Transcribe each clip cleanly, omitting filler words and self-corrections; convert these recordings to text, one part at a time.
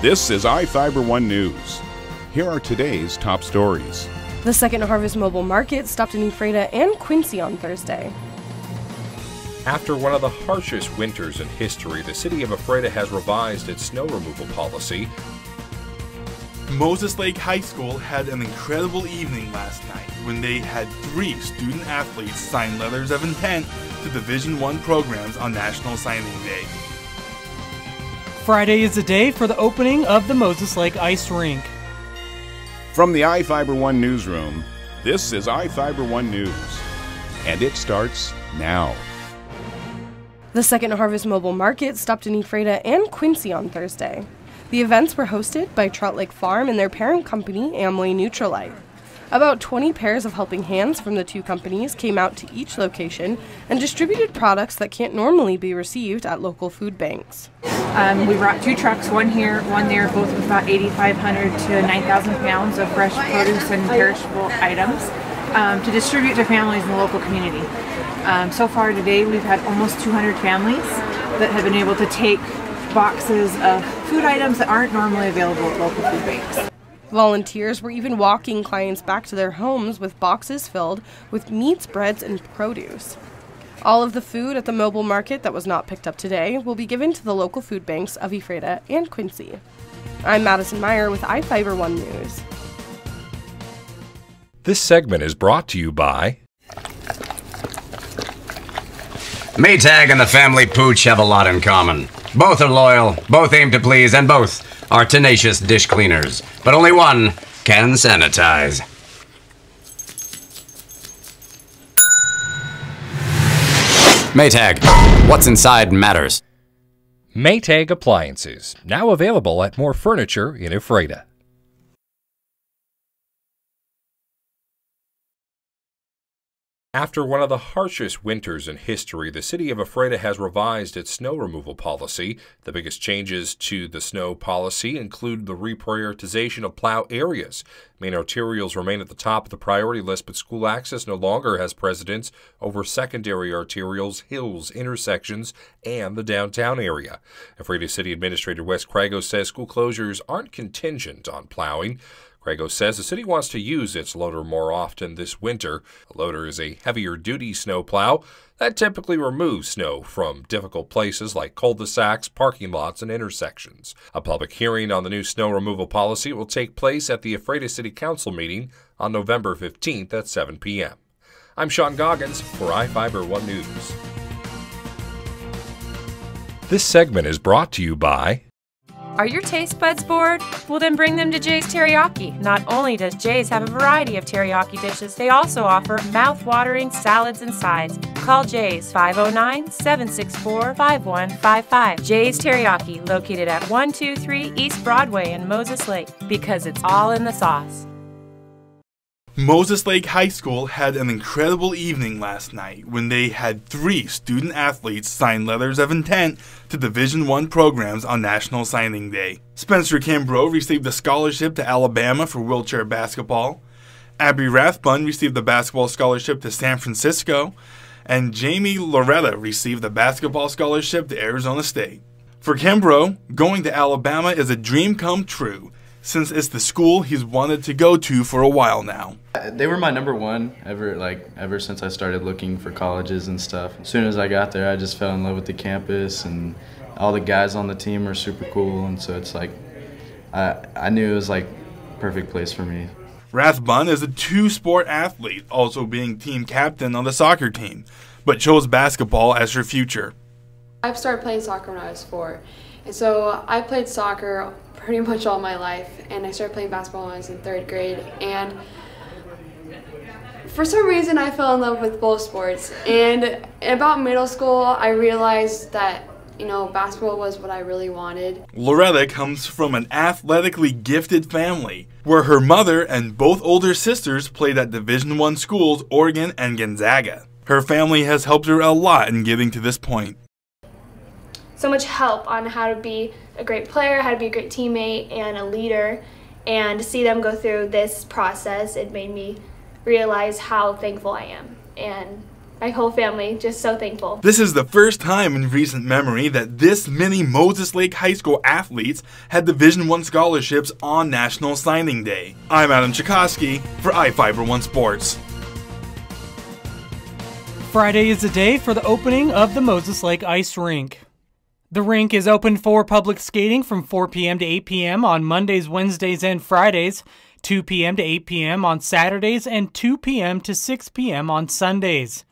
This is iFIBER 1 News. Here are today's top stories. The Second Harvest Mobile Market stopped in Ephrata and Quincy on Thursday. After one of the harshest winters in history, the city of Ephrata has revised its snow removal policy. Moses Lake High School had an incredible evening last night when they had 3 student athletes sign letters of intent to Division I programs on National Signing Day. Friday is the day for the opening of the Moses Lake Ice Rink. From the iFIBER 1 newsroom, this is iFIBER 1 News, and it starts now. The Second Harvest Mobile Market stopped in Ephrata and Quincy on Thursday. The events were hosted by Trout Lake Farm and their parent company, Amway Nutrilite. About 20 pairs of helping hands from the two companies came out to each location and distributed products that can't normally be received at local food banks. We brought 2 trucks, one here, one there, both with about 8,500 to 9,000 pounds of fresh produce and perishable items to distribute to families in the local community. So far today, we've had almost 200 families that have been able to take boxes of food items that aren't normally available at local food banks. Volunteers were even walking clients back to their homes with boxes filled with meats, breads, and produce. All of the food at the mobile market that was not picked up today will be given to the local food banks of Ephrata and Quincy. I'm Madison Meyer with iFIBER 1 News. This segment is brought to you by Maytag and the family Pooch have a lot in common. Both are loyal, both aim to please, and both are tenacious dish cleaners. But only one can sanitize. Maytag, what's inside matters. Maytag Appliances, now available at more furniture in Ephrata. After one of the harshest winters in history, the city of Ephrata has revised its snow removal policy. The biggest changes to the snow policy include the reprioritization of plow areas. Main arterials remain at the top of the priority list, but school access no longer has precedence over secondary arterials, hills, intersections, and the downtown area. Ephrata City Administrator Wes Cragos says school closures aren't contingent on plowing. Cragos says the city wants to use its loader more often this winter. A loader is a heavier-duty snow plow that typically removes snow from difficult places like cul-de-sacs, parking lots, and intersections. A public hearing on the new snow removal policy will take place at the Ephrata City Council meeting on November 15th at 7 p.m. I'm Sean Goggins for iFIBER 1 News. This segment is brought to you by... Are your taste buds bored? Well, then bring them to Jay's Teriyaki. Not only does Jay's have a variety of teriyaki dishes, they also offer mouth-watering salads and sides. Call Jay's 509-764-5155. Jay's Teriyaki, located at 123 East Broadway in Moses Lake, because it's all in the sauce. Moses Lake High School had an incredible evening last night when they had 3 student athletes sign letters of intent to Division I programs on National Signing Day. Spencer Kimbrough received a scholarship to Alabama for wheelchair basketball. Abby Rathbun received a basketball scholarship to San Francisco. And Jamie Loretta received a basketball scholarship to Arizona State. For Kimbrough, going to Alabama is a dream come true, since it's the school he's wanted to go to for a while now. They were my number one ever since I started looking for colleges and stuff. As soon as I got there, I just fell in love with the campus, and all the guys on the team are super cool, and so it's like I knew it was like perfect place for me. Rathbun is a 2-sport athlete, also being team captain on the soccer team, but chose basketball as her future. I started playing soccer when I was 4, and so I played soccer pretty much all my life, and I started playing basketball when I was in 3rd grade, and for some reason I fell in love with both sports. And about middle school I realized that, basketball was what I really wanted. Loretta comes from an athletically gifted family, where her mother and both older sisters played at Division I schools, Oregon and Gonzaga. Her family has helped her a lot in getting to this point. So much help on how to be a great player, how to be a great teammate and a leader, and to see them go through this process, it made me realize how thankful I am. And my whole family, just so thankful. This is the first time in recent memory that this many Moses Lake High School athletes had Division I scholarships on National Signing Day. I'm Adam Chikoski for iFIBER 1 Sports. Friday is the day for the opening of the Moses Lake Ice Rink. The rink is open for public skating from 4 p.m. to 8 p.m. on Mondays, Wednesdays, and Fridays, 2 p.m. to 8 p.m. on Saturdays, and 2 p.m. to 6 p.m. on Sundays.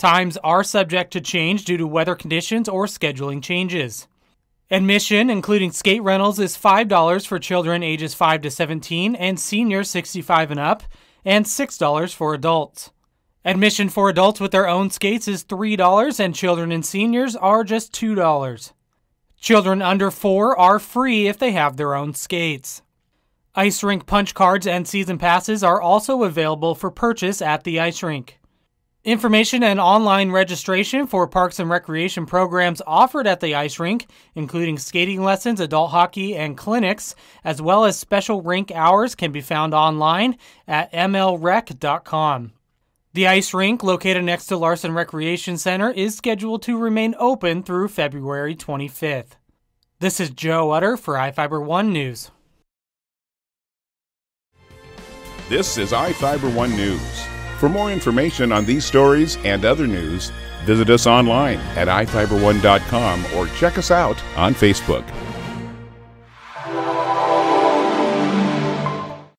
Times are subject to change due to weather conditions or scheduling changes. Admission, including skate rentals, is $5 for children ages 5 to 17 and seniors 65 and up, and $6 for adults. Admission for adults with their own skates is $3, and children and seniors are just $2. Children under 4 are free if they have their own skates. Ice rink punch cards and season passes are also available for purchase at the ice rink. Information and online registration for parks and recreation programs offered at the ice rink, including skating lessons, adult hockey, and clinics, as well as special rink hours, can be found online at mlrec.com. The ice rink, located next to Larson Recreation Center, is scheduled to remain open through February 25th. This is Joe Utter for iFIBER 1 News. This is iFIBER 1 News. For more information on these stories and other news, visit us online at ifiber1.com or check us out on Facebook.